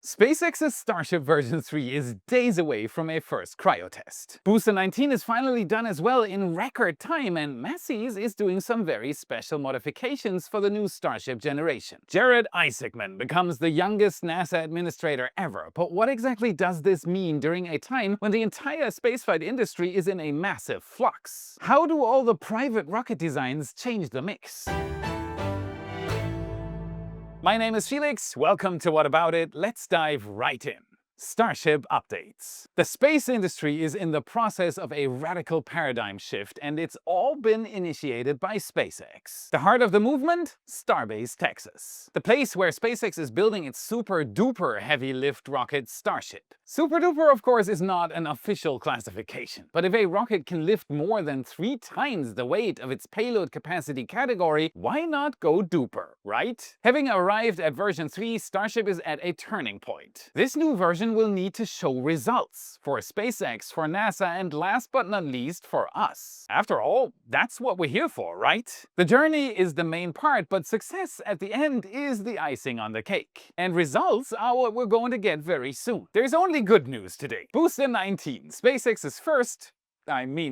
SpaceX's Starship version 3 is days away from a first cryo test. Booster 19 is finally done as well in record time, and Massey's is doing some very special modifications for the new Starship generation. Jared Isaacman becomes the youngest NASA administrator ever, but what exactly does this mean during a time when the entire spaceflight industry is in a massive flux? How do all the private rocket designs change the mix? My name is Felix, welcome to What About It, let's dive right in. Starship updates. The space industry is in the process of a radical paradigm shift, and it's all been initiated by SpaceX. The heart of the movement? Starbase, Texas. The place where SpaceX is building its super-duper heavy-lift rocket Starship. Super-duper, of course, is not an official classification, but if a rocket can lift more than 3 times the weight of its payload capacity category, why not go duper, right? Having arrived at version 3, Starship is at a turning point. This new version will need to show results for SpaceX, for NASA, and last but not least for us. After all, that's what we're here for, right? The journey is the main part, but success at the end is the icing on the cake. And results are what we're going to get very soon. There's only good news today. Booster 19, SpaceX's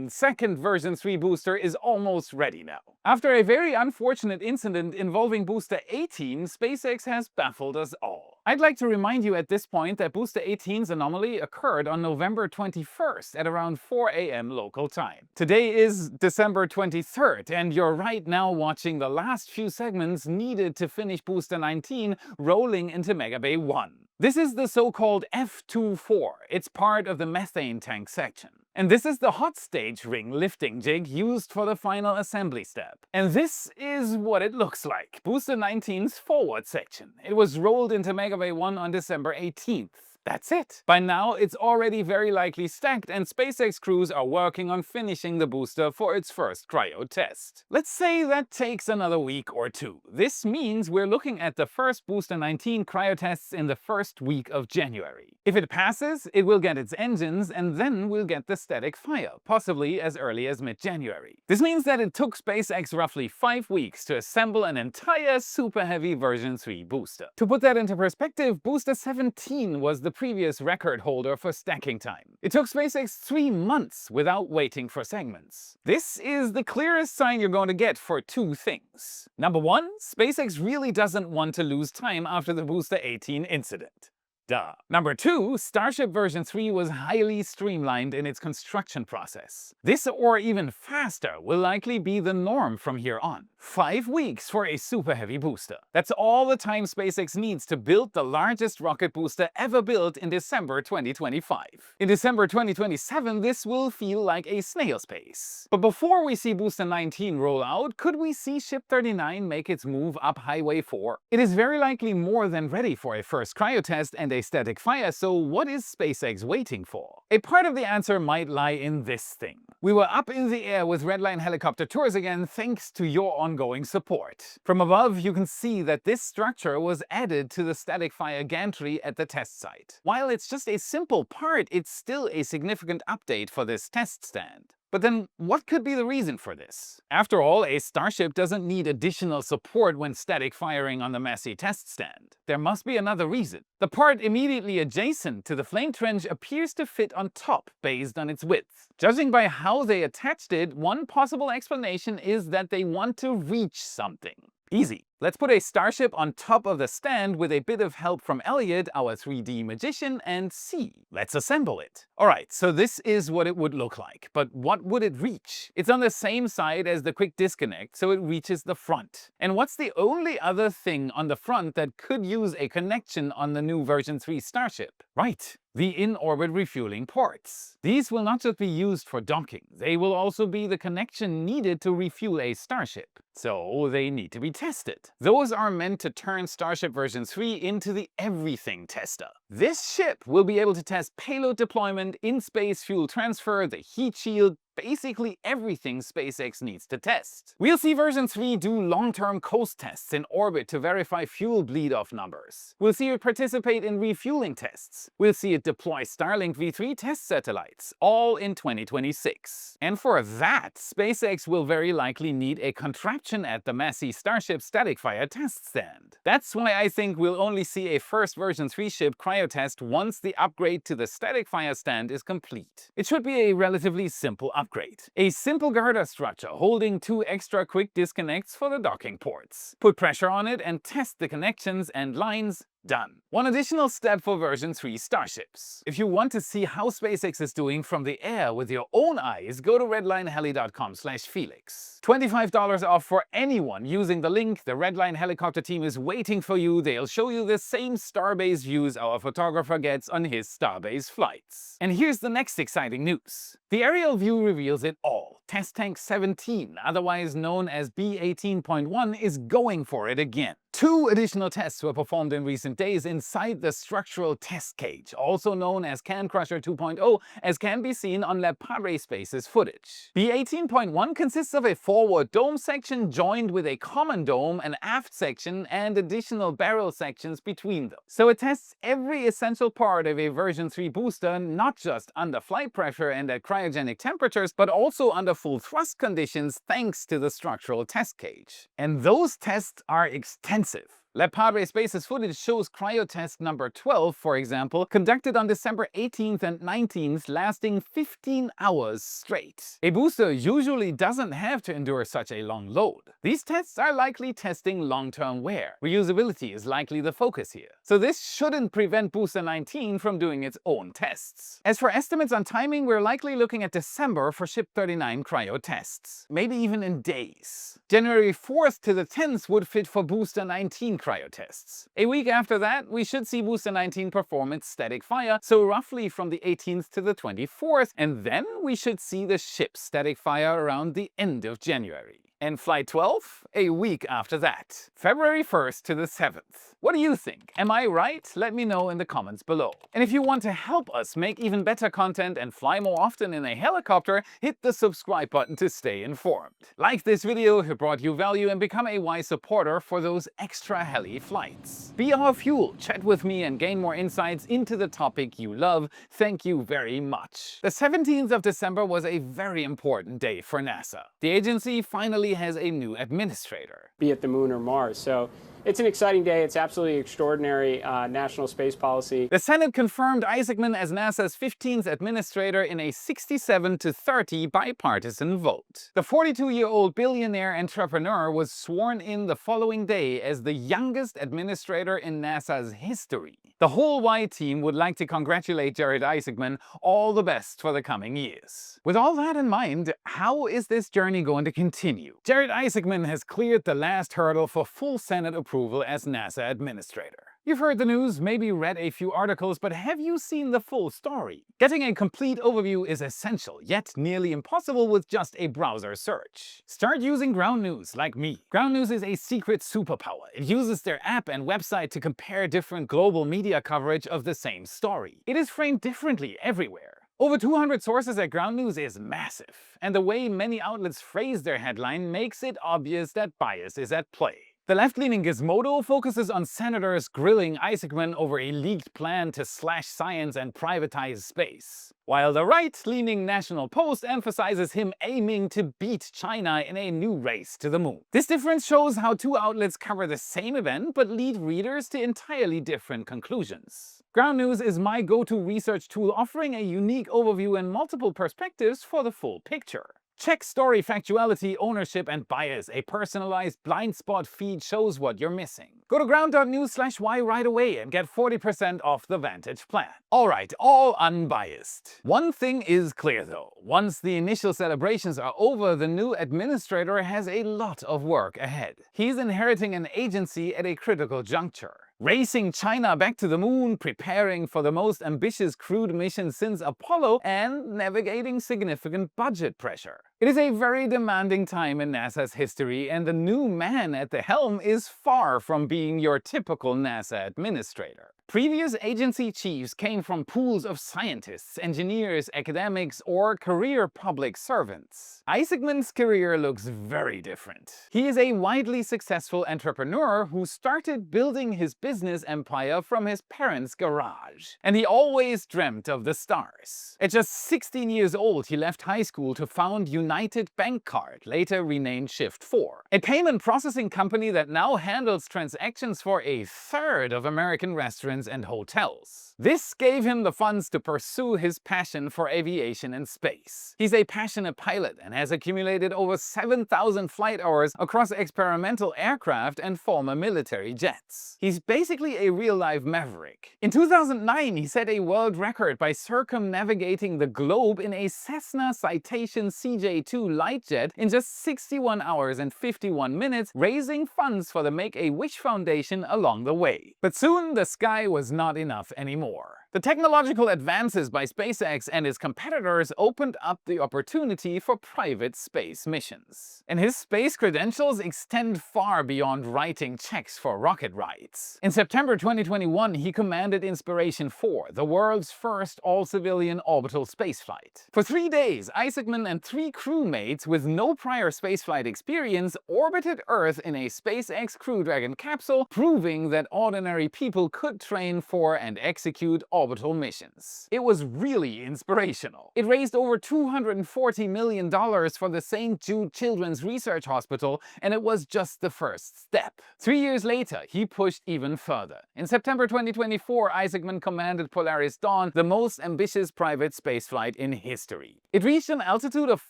second version 3 booster is almost ready now. After a very unfortunate incident involving Booster 18, SpaceX has baffled us all. I'd like to remind you at this point that Booster 18's anomaly occurred on November 21st at around 4 a.m. local time. Today is December 23rd, and you're right now watching the last few segments needed to finish Booster 19 rolling into Megabay 1. This is the so-called F24. It's part of the methane tank section. And this is the hot stage ring lifting jig used for the final assembly step. And this is what it looks like. Booster 19's forward section. It was rolled into Megabay 1 on December 18th. That's it. By now, it's already very likely stacked, and SpaceX crews are working on finishing the booster for its first cryo test. Let's say that takes another week or two. This means we're looking at the first Booster 19 cryo tests in the first week of January. If it passes, it will get its engines, and then we'll get the static fire, possibly as early as mid-January. This means that it took SpaceX roughly 5 weeks to assemble an entire super heavy version 3 booster. To put that into perspective, Booster 17 was the previous record holder for stacking time. It took SpaceX 3 months without waiting for segments. This is the clearest sign you're going to get for 2 things. Number 1, SpaceX really doesn't want to lose time after the Booster 18 incident. Duh. Number 2, Starship version 3 was highly streamlined in its construction process. This, or even faster, will likely be the norm from here on. 5 weeks for a super heavy booster. That's all the time SpaceX needs to build the largest rocket booster ever built in December 2025. In December 2027, this will feel like a snail's pace. But before we see Booster 19 roll out, could we see Ship 39 make its move up Highway 4? It is very likely more than ready for a first cryo test and a static fire, so what is SpaceX waiting for? A part of the answer might lie in this thing. We were up in the air with Redline helicopter tours again thanks to your ongoing support. From above, you can see that this structure was added to the static fire gantry at the test site. While it's just a simple part, it's still a significant update for this test stand. But then, what could be the reason for this? After all, a Starship doesn't need additional support when static firing on the Massey test stand. There must be another reason. The part immediately adjacent to the flame trench appears to fit on top based on its width. Judging by how they attached it, one possible explanation is that they want to reach something. Easy. Let's put a Starship on top of the stand with a bit of help from Elliot, our 3D magician, and see. Let's assemble it. Alright, so this is what it would look like, but what would it reach? It's on the same side as the quick disconnect, so it reaches the front. And what's the only other thing on the front that could use a connection on the new version 3 Starship? Right, the in-orbit refueling ports. These will not just be used for docking, they will also be the connection needed to refuel a Starship. So they need to be tested. Those are meant to turn Starship version 3 into the everything tester. This ship will be able to test payload deployment, in-space fuel transfer, the heat shield, basically everything SpaceX needs to test. We'll see version 3 do long-term coast tests in orbit to verify fuel bleed-off numbers. We'll see it participate in refueling tests. We'll see it deploy Starlink V3 test satellites, all in 2026. And for that, SpaceX will very likely need a contraption at the Massey Starship static fire test stand. That's why I think we'll only see a first version 3 ship cryo test once the upgrade to the static fire stand is complete. It should be a relatively simple upgrade. A simple girder structure holding 2 extra quick disconnects for the docking ports. Put pressure on it and test the connections and lines. Done. One additional step for version 3 Starships. If you want to see how SpaceX is doing from the air with your own eyes, go to redlineheli.com/Felix. $25 off for anyone using the link. The Redline helicopter team is waiting for you. They'll show you the same starbase views our photographer gets on his starbase flights. And here's the next exciting news. The aerial view reveals it all. Test Tank 17, otherwise known as B18.1, is going for it again. 2 additional tests were performed in recent days inside the structural test cage, also known as Can Crusher 2.0, as can be seen on Lab Space's footage. B18.1 consists of a forward dome section joined with a common dome, an aft section, and additional barrel sections between them. So it tests every essential part of a version 3 booster, not just under flight pressure and at cryogenic temperatures, but also under full thrust conditions thanks to the structural test cage. And those tests are extensive. Lab Space's footage shows cryo test number 12, for example, conducted on December 18th and 19th, lasting 15 hours straight. A booster usually doesn't have to endure such a long load. These tests are likely testing long-term wear. Reusability is likely the focus here. So this shouldn't prevent Booster 19 from doing its own tests. As for estimates on timing, we're likely looking at December for Ship 39 cryo tests. Maybe even in days. January 4th to the 10th would fit for Booster 19 cryo tests. A week after that, we should see Booster 19 perform its static fire, so roughly from the 18th to the 24th, and then we should see the ship's static fire around the end of January. And Flight 12? A week after that. February 1st to the 7th. What do you think? Am I right? Let me know in the comments below. And if you want to help us make even better content and fly more often in a helicopter, hit the subscribe button to stay informed. Like this video if it brought you value and become a WAI supporter for those extra heli flights. Be our fuel, chat with me and gain more insights into the topic you love. Thank you very much. The 17th of December was a very important day for NASA. The agency finally has a new administrator. Be at the moon or Mars. So it's an exciting day. It's absolutely extraordinary national space policy. The Senate confirmed Isaacman as NASA's 15th administrator in a 67-30 bipartisan vote. The 42-year-old billionaire entrepreneur was sworn in the following day as the youngest administrator in NASA's history. The whole WAI team would like to congratulate Jared Isaacman. All the best for the coming years. With all that in mind, how is this journey going to continue? Jared Isaacman has cleared the last hurdle for full Senate approval as NASA administrator. You've heard the news, maybe read a few articles, but have you seen the full story? Getting a complete overview is essential, yet nearly impossible with just a browser search. Start using Ground News like me. Ground News is a secret superpower. It uses their app and website to compare different global media coverage of the same story. It is framed differently everywhere. Over 200 sources at Ground News is massive, and the way many outlets phrase their headline makes it obvious that bias is at play. The left-leaning Gizmodo focuses on senators grilling Isaacman over a leaked plan to slash science and privatize space, while the right-leaning National Post emphasizes him aiming to beat China in a new race to the moon. This difference shows how two outlets cover the same event but lead readers to entirely different conclusions. Ground News is my go-to research tool, offering a unique overview and multiple perspectives for the full picture. Check story factuality, ownership, and bias. A personalized blind spot feed shows what you're missing. Go to ground.news/WAI right away and get 40% off the Vantage plan. Alright, all unbiased. One thing is clear though. Once the initial celebrations are over, the new administrator has a lot of work ahead. He's inheriting an agency at a critical juncture. Racing China back to the moon, preparing for the most ambitious crewed mission since Apollo, and navigating significant budget pressure. It is a very demanding time in NASA's history, and the new man at the helm is far from being your typical NASA administrator. Previous agency chiefs came from pools of scientists, engineers, academics, or career public servants. Isaacman's career looks very different. He is a widely successful entrepreneur who started building his business empire from his parents' garage. And he always dreamt of the stars. At just 16 years old, he left high school to found United Bank Card, later renamed Shift4, a payment processing company that now handles transactions for a third of American restaurants and hotels. This gave him the funds to pursue his passion for aviation and space. He's a passionate pilot and has accumulated over 7,000 flight hours across experimental aircraft and former military jets. He's basically a real-life maverick. In 2009, he set a world record by circumnavigating the globe in a Cessna Citation CJ2 light jet in just 61 hours and 51 minutes, raising funds for the Make-A-Wish Foundation along the way. But soon the sky was not enough anymore. The technological advances by SpaceX and its competitors opened up the opportunity for private space missions. And his space credentials extend far beyond writing checks for rocket rides. In September 2021, he commanded Inspiration 4, the world's first all-civilian orbital spaceflight. For 3 days, Isaacman and 3 crewmates with no prior spaceflight experience orbited Earth in a SpaceX Crew Dragon capsule, proving that ordinary people could train for and execute orbital missions. It was really inspirational. It raised over $240 million for the St. Jude Children's Research Hospital, and it was just the first step. 3 years later, he pushed even further. In September 2024, Isaacman commanded Polaris Dawn, the most ambitious private spaceflight in history. It reached an altitude of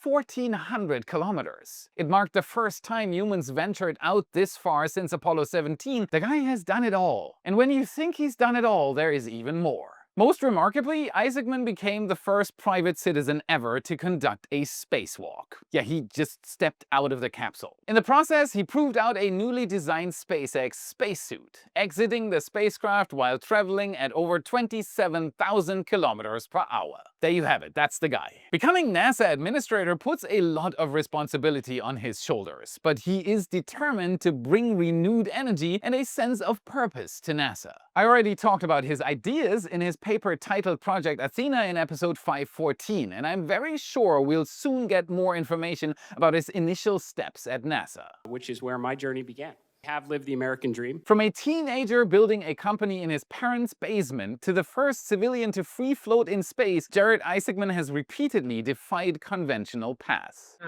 1,400 kilometers. It marked the first time humans ventured out this far since Apollo 17. The guy has done it all. And when you think he's done it all, there is even more. Most remarkably, Isaacman became the first private citizen ever to conduct a spacewalk. Yeah, he just stepped out of the capsule. In the process, he proved out a newly designed SpaceX spacesuit, exiting the spacecraft while traveling at over 27,000 kilometers per hour. There you have it, that's the guy. Becoming NASA administrator puts a lot of responsibility on his shoulders, but he is determined to bring renewed energy and a sense of purpose to NASA. I already talked about his ideas in his paper titled Project Athena in episode 514, and I'm very sure we'll soon get more information about his initial steps at NASA. Which is where my journey began. Have lived the American dream. From a teenager building a company in his parents' basement to the first civilian to free float in space, Jared Isaacman has repeatedly defied conventional paths.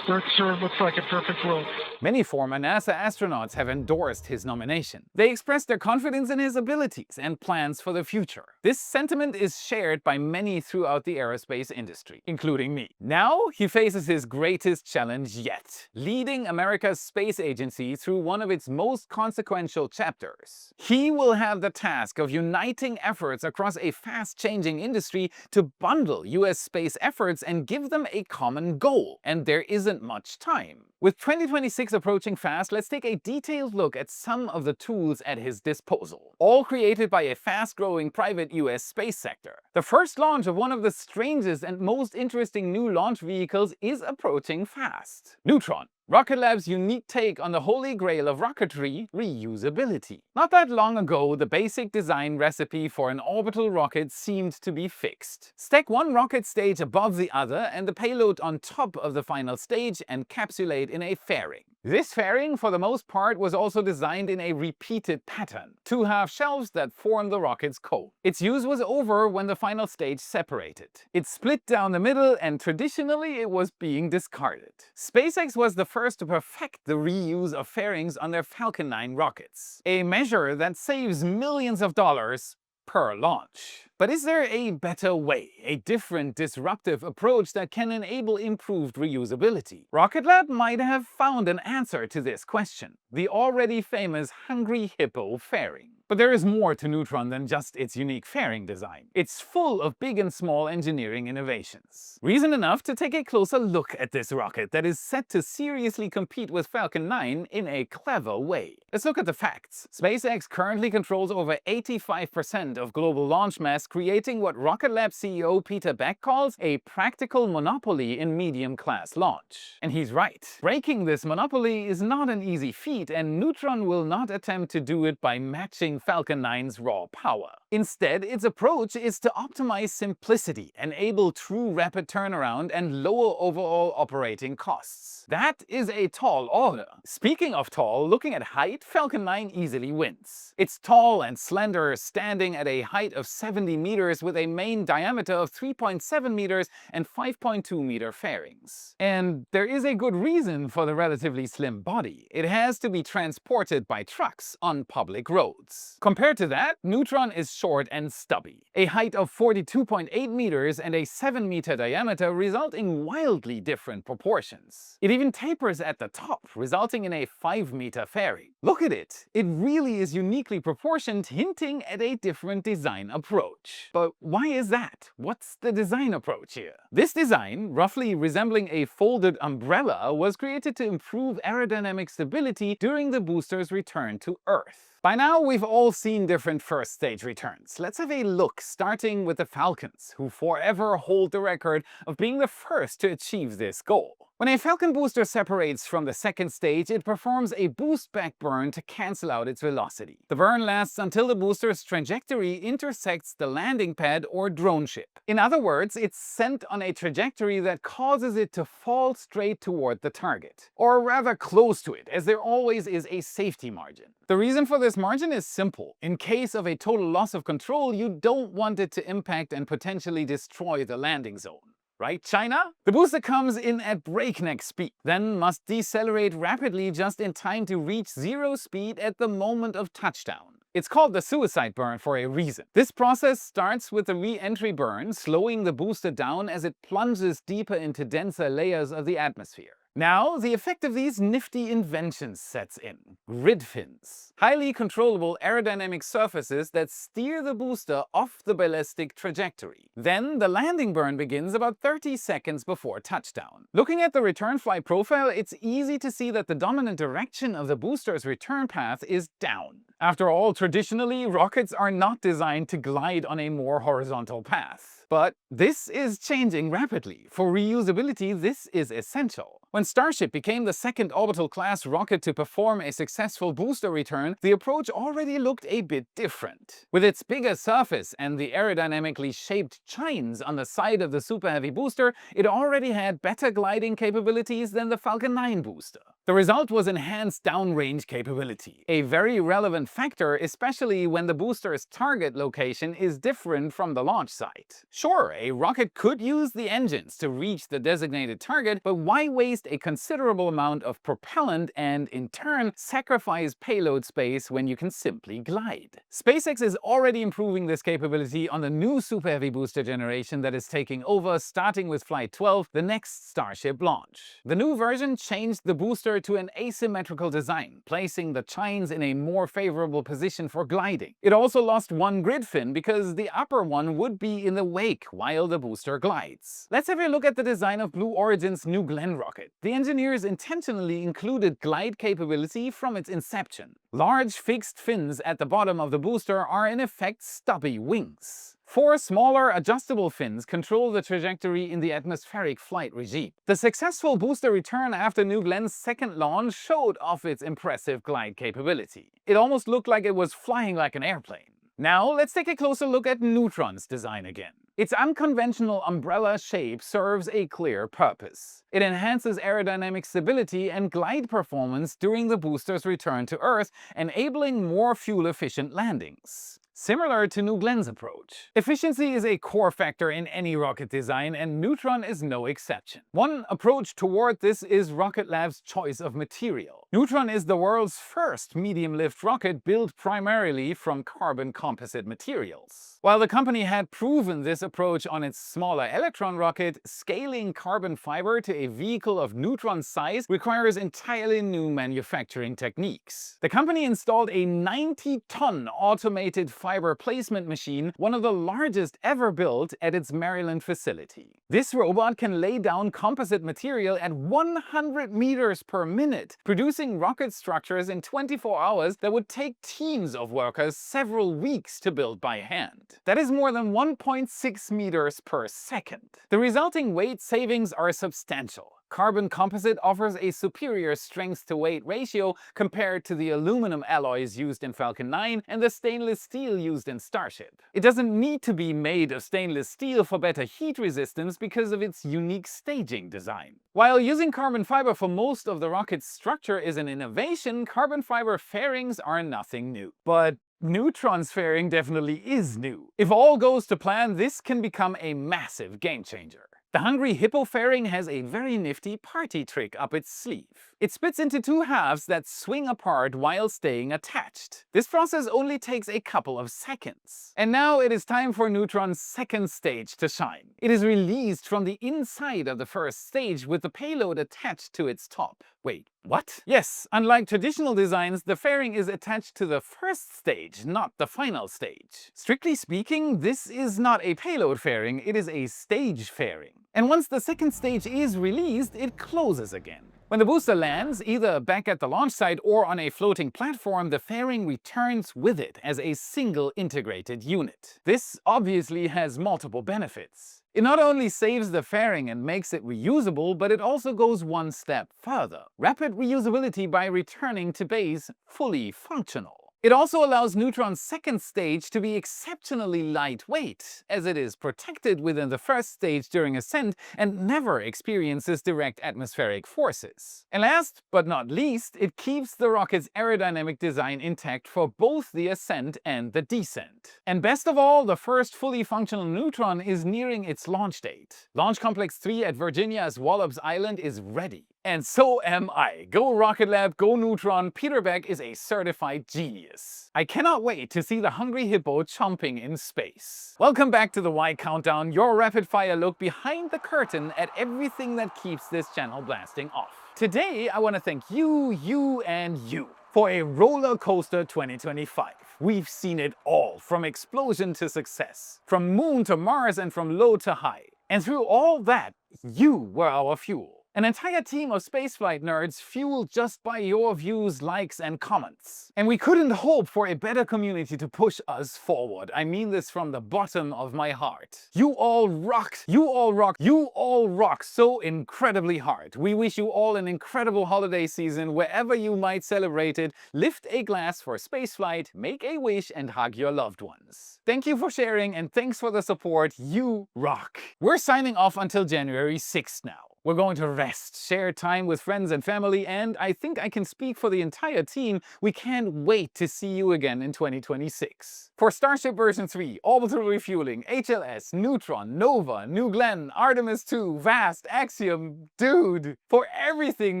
Earth sure looks like a perfect world. Many former NASA astronauts have endorsed his nomination. They expressed their confidence in his abilities and plans for the future. This sentiment is shared by many throughout the aerospace industry, including me. Now he faces his greatest challenge yet, leading America's space agency through one of its most consequential chapters. He will have the task of uniting efforts across a fast-changing industry to bundle US space efforts and give them a common goal, and there isn't much time. With 2026 approaching fast, let's take a detailed look at some of the tools at his disposal, all created by a fast-growing private US space sector. The first launch of one of the strangest and most interesting new launch vehicles is approaching fast. Neutron, Rocket Lab's unique take on the holy grail of rocketry, reusability. Not that long ago, the basic design recipe for an orbital rocket seemed to be fixed. Stack one rocket stage above the other and the payload on top of the final stage and encapsulate in a fairing. This fairing, for the most part, was also designed in a repeated pattern, 2 half shelves that form the rocket's cone. Its use was over when the final stage separated. It split down the middle, and traditionally it was being discarded. SpaceX was the first to perfect the reuse of fairings on their Falcon 9 rockets, a measure that saves millions of dollars per launch. But is there a better way, a different, disruptive approach that can enable improved reusability? Rocket Lab might have found an answer to this question, the already famous Hungry Hippo fairing. But there is more to Neutron than just its unique fairing design. It's full of big and small engineering innovations. Reason enough to take a closer look at this rocket that is set to seriously compete with Falcon 9 in a clever way. Let's look at the facts. SpaceX currently controls over 85% of global launch mass, creating what Rocket Lab CEO Peter Beck calls a practical monopoly in medium-class launch. And he's right. Breaking this monopoly is not an easy feat, and Neutron will not attempt to do it by matching Falcon 9's raw power. Instead, its approach is to optimize simplicity, enable true rapid turnaround, and lower overall operating costs. That is a tall order. Speaking of tall, looking at height, Falcon 9 easily wins. It's tall and slender, standing at a height of 70 meters with a main diameter of 3.7 meters and 5.2 meter fairings. And there is a good reason for the relatively slim body. It has to be transported by trucks on public roads. Compared to that, Neutron is short and stubby. A height of 42.8 meters and a 7 meter diameter result in wildly different proportions. It even tapers at the top, resulting in a 5 meter fairing. Look at it! It really is uniquely proportioned, hinting at a different design approach. But why is that? What's the design approach here? This design, roughly resembling a folded umbrella, was created to improve aerodynamic stability during the booster's return to Earth. By now, we've all seen different first-stage returns. Let's have a look, starting with the Falcons, who forever hold the record of being the first to achieve this goal. When a Falcon booster separates from the second stage, it performs a boost-back burn to cancel out its velocity. The burn lasts until the booster's trajectory intersects the landing pad or drone ship. In other words, it's sent on a trajectory that causes it to fall straight toward the target. Or rather close to it, as there always is a safety margin. The reason for this margin is simple. In case of a total loss of control, you don't want it to impact and potentially destroy the landing zone. Right, China? The booster comes in at breakneck speed, then must decelerate rapidly just in time to reach zero speed at the moment of touchdown. It's called the suicide burn for a reason. This process starts with the re-entry burn, slowing the booster down as it plunges deeper into denser layers of the atmosphere. Now, the effect of these nifty inventions sets in. Grid fins. Highly controllable aerodynamic surfaces that steer the booster off the ballistic trajectory. Then, the landing burn begins about 30 seconds before touchdown. Looking at the return flight profile, it's easy to see that the dominant direction of the booster's return path is down. After all, traditionally, rockets are not designed to glide on a more horizontal path. But this is changing rapidly. For reusability, this is essential. When Starship became the second orbital-class rocket to perform a successful booster return, the approach already looked a bit different. With its bigger surface and the aerodynamically shaped chines on the side of the Super Heavy booster, it already had better gliding capabilities than the Falcon 9 booster. The result was enhanced downrange capability, a very relevant factor, especially when the booster's target location is different from the launch site. Sure, a rocket could use the engines to reach the designated target, but why waste a considerable amount of propellant and, in turn, sacrifice payload space when you can simply glide? SpaceX is already improving this capability on the new Super Heavy booster generation that is taking over, starting with Flight 12, the next Starship launch. The new version changed the booster to an asymmetrical design, placing the chines in a more favorable position for gliding. It also lost one grid fin because the upper one would be in the wake while the booster glides. Let's have a look at the design of Blue Origin's New Glenn rocket. The engineers intentionally included glide capability from its inception. Large fixed fins at the bottom of the booster are in effect stubby wings. 4 smaller adjustable fins control the trajectory in the atmospheric flight regime. The successful booster return after New Glenn's second launch showed off its impressive glide capability. It almost looked like it was flying like an airplane. Now, let's take a closer look at Neutron's design again. Its unconventional umbrella shape serves a clear purpose. It enhances aerodynamic stability and glide performance during the booster's return to Earth, enabling more fuel-efficient landings. Similar to New Glenn's approach. Efficiency is a core factor in any rocket design, and Neutron is no exception. One approach toward this is Rocket Lab's choice of material. Neutron is the world's first medium-lift rocket built primarily from carbon composite materials. While the company had proven this approach on its smaller Electron rocket, scaling carbon fiber to a vehicle of Neutron size requires entirely new manufacturing techniques. The company installed a 90-ton automated fiber placement machine, one of the largest ever built, at its Maryland facility. This robot can lay down composite material at 100 meters per minute, producing rocket structures in 24 hours that would take teams of workers several weeks to build by hand. That is more than 1.6 meters per second. The resulting weight savings are substantial. Carbon composite offers a superior strength-to-weight ratio compared to the aluminum alloys used in Falcon 9 and the stainless steel used in Starship. It doesn't need to be made of stainless steel for better heat resistance because of its unique staging design. While using carbon fiber for most of the rocket's structure is an innovation, carbon fiber fairings are nothing new. But Neutron's fairing definitely is new. If all goes to plan, this can become a massive game changer. The Hungry Hippo fairing has a very nifty party trick up its sleeve. It splits into two halves that swing apart while staying attached. This process only takes a couple of seconds. And now it is time for Neutron's second stage to shine. It is released from the inside of the first stage with the payload attached to its top. Wait, what? Yes, unlike traditional designs, the fairing is attached to the first stage, not the final stage. Strictly speaking, this is not a payload fairing, it is a stage fairing. And once the second stage is released, it closes again. When the booster lands, either back at the launch site or on a floating platform, the fairing returns with it as a single integrated unit. This obviously has multiple benefits. It not only saves the fairing and makes it reusable, but it also goes one step further. Rapid reusability by returning to base fully functional. It also allows Neutron's second stage to be exceptionally lightweight, as it is protected within the first stage during ascent and never experiences direct atmospheric forces. And last but not least, it keeps the rocket's aerodynamic design intact for both the ascent and the descent. And best of all, the first fully functional Neutron is nearing its launch date. Launch Complex 3 at Virginia's Wallops Island is ready. And so am I. Go Rocket Lab, go Neutron, Peter Beck is a certified genius. I cannot wait to see the Hungry Hippo chomping in space. Welcome back to the WAI Countdown, your rapid-fire look behind the curtain at everything that keeps this channel blasting off. Today, I want to thank you, and you for a roller coaster 2025. We've seen it all, from explosion to success, from moon to Mars and from low to high. And through all that, you were our fuel. An entire team of spaceflight nerds fueled just by your views, likes, and comments. And we couldn't hope for a better community to push us forward. I mean this from the bottom of my heart. You all rocked, you all rock, you all rock so incredibly hard. We wish you all an incredible holiday season wherever you might celebrate it. Lift a glass for spaceflight, make a wish, and hug your loved ones. Thank you for sharing and thanks for the support. You rock. We're signing off until January 6th now. We're going to rest, share time with friends and family, and I think I can speak for the entire team, we can't wait to see you again in 2026. For Starship version 3, orbital refueling, HLS, Neutron, Nova, New Glenn, Artemis 2, Vast, Axiom, dude, for everything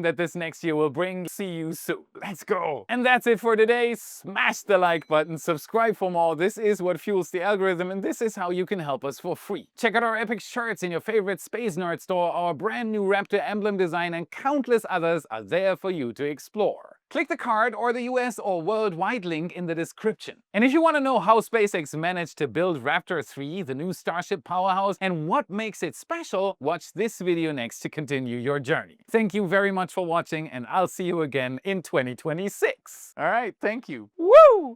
that this next year will bring, see you soon. Let's go! And that's it for today. Smash the like button, subscribe for more. This is what fuels the algorithm, and this is how you can help us for free. Check out our epic shirts in your favorite Space Nerd store. Our brand new Raptor emblem design and countless others are there for you to explore. Click the card or the US or worldwide link in the description. And if you want to know how SpaceX managed to build Raptor 3, the new Starship powerhouse, and what makes it special, watch this video next to continue your journey. Thank you very much for watching, and I'll see you again in 2026. All right, thank you. Woo!